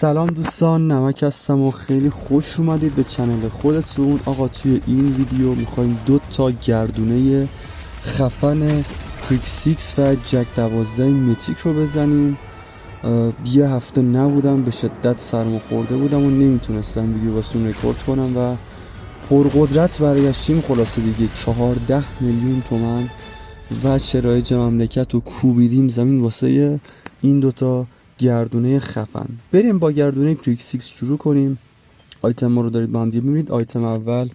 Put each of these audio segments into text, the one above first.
سلام دوستان، نمک هستم و خیلی خوش اومدید به چنل خودتون. آقا توی این ویدیو میخوایم 2 تا گردونه خفن کریک 6 و جک 12 میتیک رو بزنیم. یه هفته نبودم، به شدت سرما خورده بودم و نمیتونستم ویدیو واسون رکورد کنم و پرقدرت برگشتیم. خلاصه دیگه 14 میلیون تومن و شرایط مملکت رو کوبیدیم زمین واسه این 2 تا گردونه خفن. بریم با گردونه کریک 6 شروع کنیم. آیتم رو دارید با هم دیگه میبینید. آیتم اول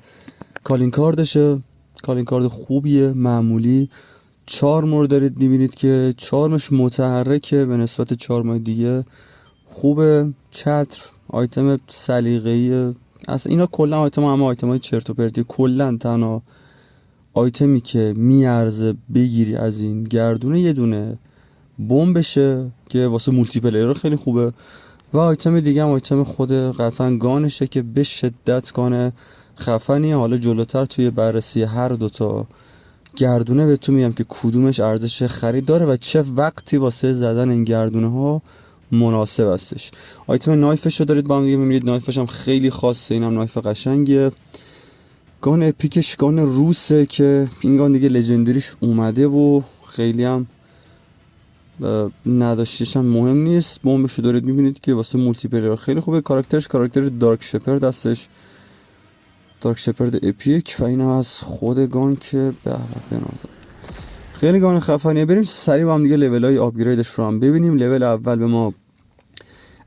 کالین کاردشه، کالین کارد خوبیه، معمولی. چارم دارید میبینید که چارمش متحرکه به نسبت چارمای دیگه، خوبه. چتر آیتم سلیقه‌ایه. اصلا اینا کلا آیتم همه آیتمای چرت و پرتی. کلا تنها آیتمی که میارزه بگیری از این گردونه یه دونه بمبشه که واسه مولتی پلیر خیلی خوبه و آیتم دیگه هم آیتم خود قطعا گانشه که به شدت گان خفنیه. حالا جلوتر توی بررسی هر 2 تا گردونه بهتون میگم که کدومش ارزش خرید داره و چه وقتی واسه زدن این گردونه ها مناسب هستش. آیتم نایفش رو دارید با هم دیگه میبینید. نایفش هم خیلی خاصه، اینم نایف قشنگیه. گان اپیکش گان روسه که این گان دیگه لژندریش اومده و خیلی هم نداشتیش هم مهم نیست. بمبشو دارید میبینید که واسه مولتی پلیر خیلی خوبه. کاراکتر دارک شپرد هستش، دارک شپرد اپیک و اینم از خود گان که بنازم خیلی گان خفنیه. بریم سریع با هم دیگه لیول های آپگریدش رو هم ببینیم. لیول اول به ما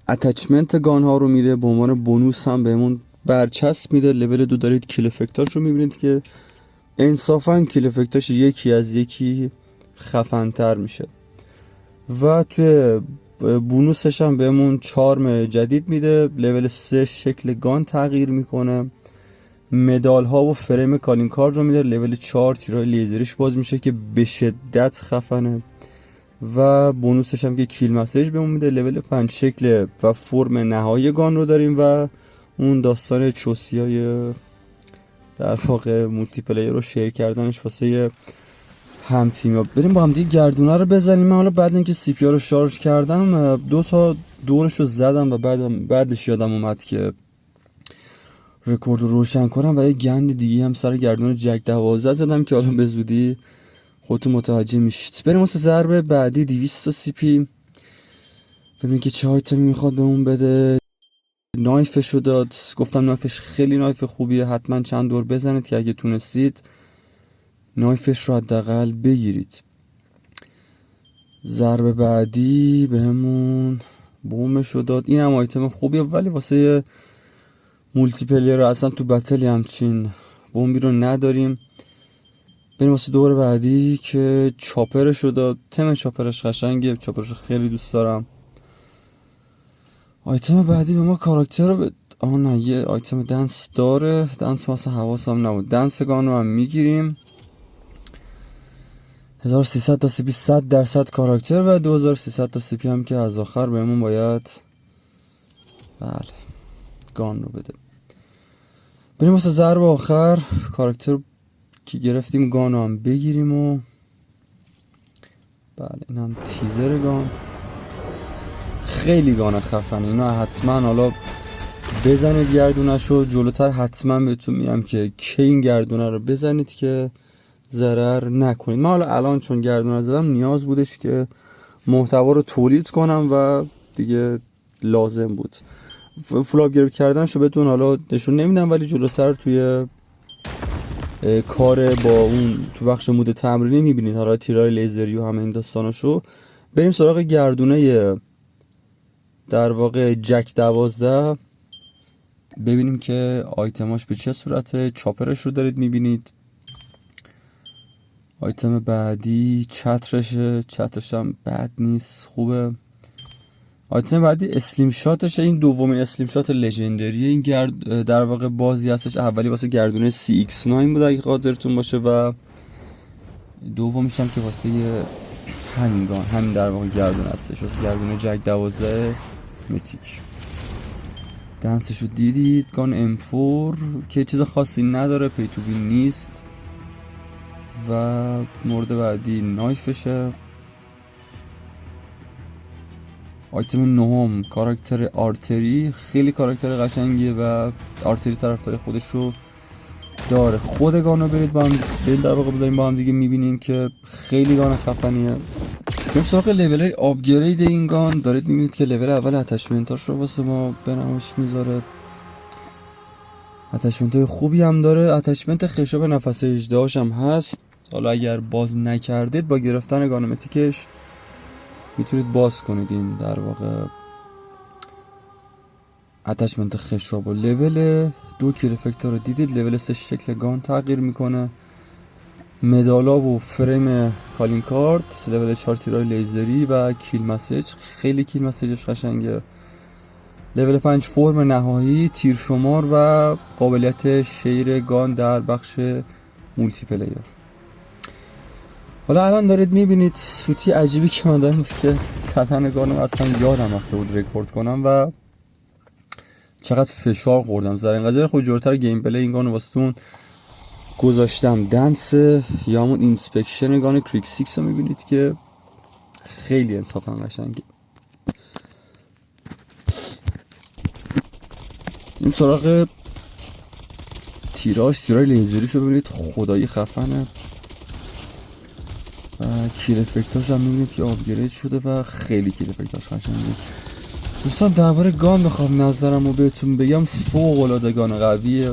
اتچمنت گان ها رو میده، به عنوان بونوس هم بهمون برچسب میده. لیول 2 دارید کیل افکتاش رو میبینید که انصافا کیل افکتاش یکی از یکی خفن‌تر میشه و توی بونوسش هم بهمون چارم جدید میده. لیول 3 شکل گان تغییر میکنه. مدال ها و فریم کالین کارد رو میده. لیول 4 تیرای لیزریش باز میشه که به شدت خفنه و بونوسش هم که کیل مسیج بهمون میده. لیول 5 شکل و فرم نهایی گان رو داریم و اون داستان چوسیای در واقع مولتی پلیر رو شیر کردنش واسه هم تیم‌ها. بریم با هم دیگه گردونه رو بزنیم. من حالا بعد اینکه سی پی رو شارژ کردم 2 تا دورش رو زدم و بعدش یادم اومد که رکورد رو روشن کنم و یه گند دیگه هم سر گردونه جک 12 زدم که حالا به زودی خودتون متوجه میشید. بریم واسه ضربه بعدی 200 سی پی. ببینیم که چه آیتمی میخواد بهمون بده. نایفش رو داد. گفتم نایفش خیلی نایف خوبیه، حتما چند دور بزنید که اگه تونستید نایفش رو حداقل بگیرید. ضربه بعدی بهمون بومش رو داد. این هم آیتم خوبیه ولی واسه مولتی پلیر اصلا تو بتل همچین بمبی رو نداریم. بریم واسه دور بعدی که چاپرش رو داد. تم چاپرش قشنگه، چاپرش رو خیلی دوست دارم. آیتم بعدی به ما کاراکتر رو نه یه آیتم دنس داره. دنس واسه حواسم نبود. دنس گان رو هم میگیریم. 1300 تا سی پی 100% کاراکتر و 2300 تا سی پی هم که از آخر بهمون باید گان رو بده. بریم واسه ضرب آخر. کاراکتر که گرفتیم گان رو هم بگیریم و این هم تیزر گان. خیلی گان خفنه. اینو حتما حالا بزنید گردونه‌شو. جلوتر حتما بهتون میگم که کی این گردونه رو بزنید که ضرر نکنید. من حالا الان چون گردونه زدم نیاز بودش که محتوا رو تولید کنم و دیگه لازم بود. فول آپگرید کردنشو بهتون حالا نشون نمیدم ولی جلوتر توی کار با اون تو بخش مود تمرینی میبینید حالا تیرای لیزری و همه این داستاناشو. بریم سراغ گردونه در واقع جک 12 ببینیم که آیتماش به چه صورته. چاپرش رو دارید میبینید. آیتم بعدی چترشه. چترش هم بد نیست، خوبه. آیتم بعدی اسلیم شاتشه. این دومین اسلیم شات لژندریه. این در واقع بازی هستش. اولی واسه گردونه CX9 بود اگه خاطرتون باشه و دومیش هم که واسه همین در واقع گردونه هستش، واسه گردونه جک 12 میتیک. دنسشو دیدید. گان M4 که چیز خاصی نداره، پی تو بین نیست. و مورد بعدی نایفشه. آیتم نهم کاراکتر آرتری، خیلی کاراکتر قشنگیه و آرتری طرفدار خودش رو داره. خود گانو برید با هم در واقع داریم با هم دیگه میبینیم که خیلی گان خفنیه. بریم سراغ لول های آپگرید این گان. دارید میبینید که لول اول اتچمنتاش رو واسه ما بنمایش میذاره. اتچمنت های خوبی هم داره. اتچمنت خشاب نفس اژدهاش هم هست. حالا اگر باز نکردید با گرفتن گانومتیکش میتونید باز کنید این در واقع اتچمنت خشاب. و لول 2 کیل افکتور رو دیدید. لول 3 شکل گان تغییر میکنه. مدالا و فریم کالین کارت. لول 4 تیرای لیزری و کیل مسیج، خیلی کیل مسیجش قشنگه. لول 5 فرم نهایی، تیر شمار و قابلیت شیر گان در بخش مولتی پلیر. حالا الان دارید میبینید سوتی عجیبی که من دارم که زدن گانو اصلا یادم رفته بود رکورد کنم و چقدر فشار خوردم. زر اینقدر خود جورتر گیم پلی این گانو واسهتون گذاشتم. دنس یا همون اینسپکشن گان کریک 6 رو میبینید که خیلی انصافا قشنگه. این سراغ تیرای لیزریش رو ببینید، خدایی خفنه. و کیل افکتاش هم میبینید که آپگرید شده و خیلی کیل افکتاش قشنگه. دوستان درباره گان بخوام نظرم رو بهتون بگم، فوق العاده گان قویه.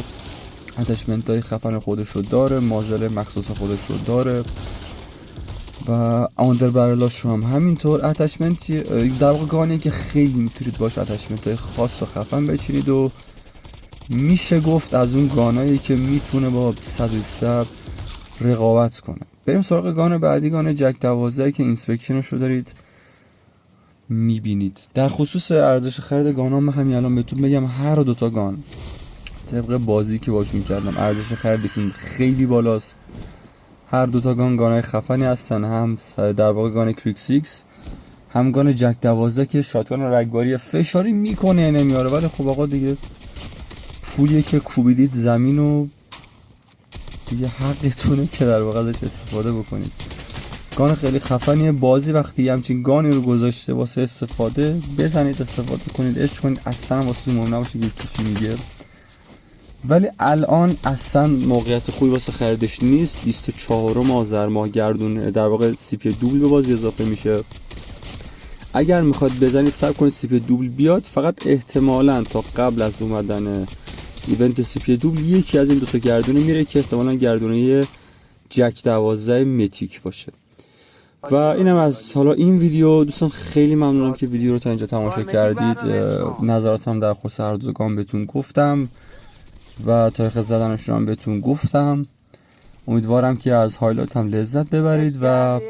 اتچمنت های خفن خودش رو داره، مازل مخصوص خودش رو داره و آندر برلاش رو هم همینطور. اتچمنت در واقع گانیه که خیلی میتونید باش اتچمنت های خاص و خفن بچینید و میشه گفت از اون گانایی که میتونه با 100% رقابت کنه. بریم سراغ گان بعدی، گان جک 12 که اینسپکشنش رو دارید میبینید. در خصوص ارزش خرید گانا من همین الان بهتون بگم هر دوتا گان طبق بازی که باشون کردم ارزش خریدشون خیلی بالاست. هر دوتا گانای خفنی هستن، هم در واقع گان کریک 6 هم گان جک 12 که شاتگان رگباری فشاری میکنه نمیاره، ولی خب آقا دیگه پولیه که کوبیدید زمین و دیگه حقتونه که در واقع ازش استفاده بکنید. گان خیلی خفنیه. بازی وقتی همچین گانی رو گذاشته واسه استفاده بزنید، استفاده کنید، عشق کنید، اصلا واسه مهم نباشه که چی میگه. ولی الان اصلا موقعیت خوبی واسه خریدش نیست. 24 آذر ماه گردون در واقع سی پی دوبل به بازی اضافه میشه. اگر میخواد بزنید صبر کنید سی پی دوبل بیاد، فقط احتمالاً تا قبل از اومدن ایونت سی پی دوبل یکی از این دوتا گردونه میره که احتمالاً گردونه جک 12 متیک باشه. و اینم از حالا این ویدیو. دوستان خیلی ممنونم که ویدیو رو تا اینجا تماشا کردید. نظراتم در خصوص هر دو گام بهتون گفتم و تاریخ زدنش رو هم بهتون گفتم. امیدوارم که از هایلایت هم لذت ببرید و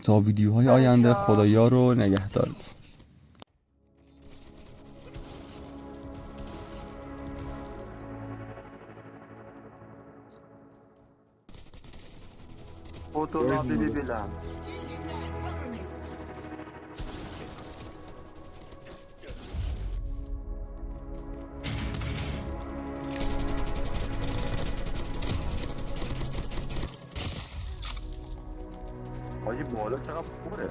تا ویدیوهای آینده خدایا رو نگهدارید. Fotoğrafı bilen. Hacı bu arada sana bu ne?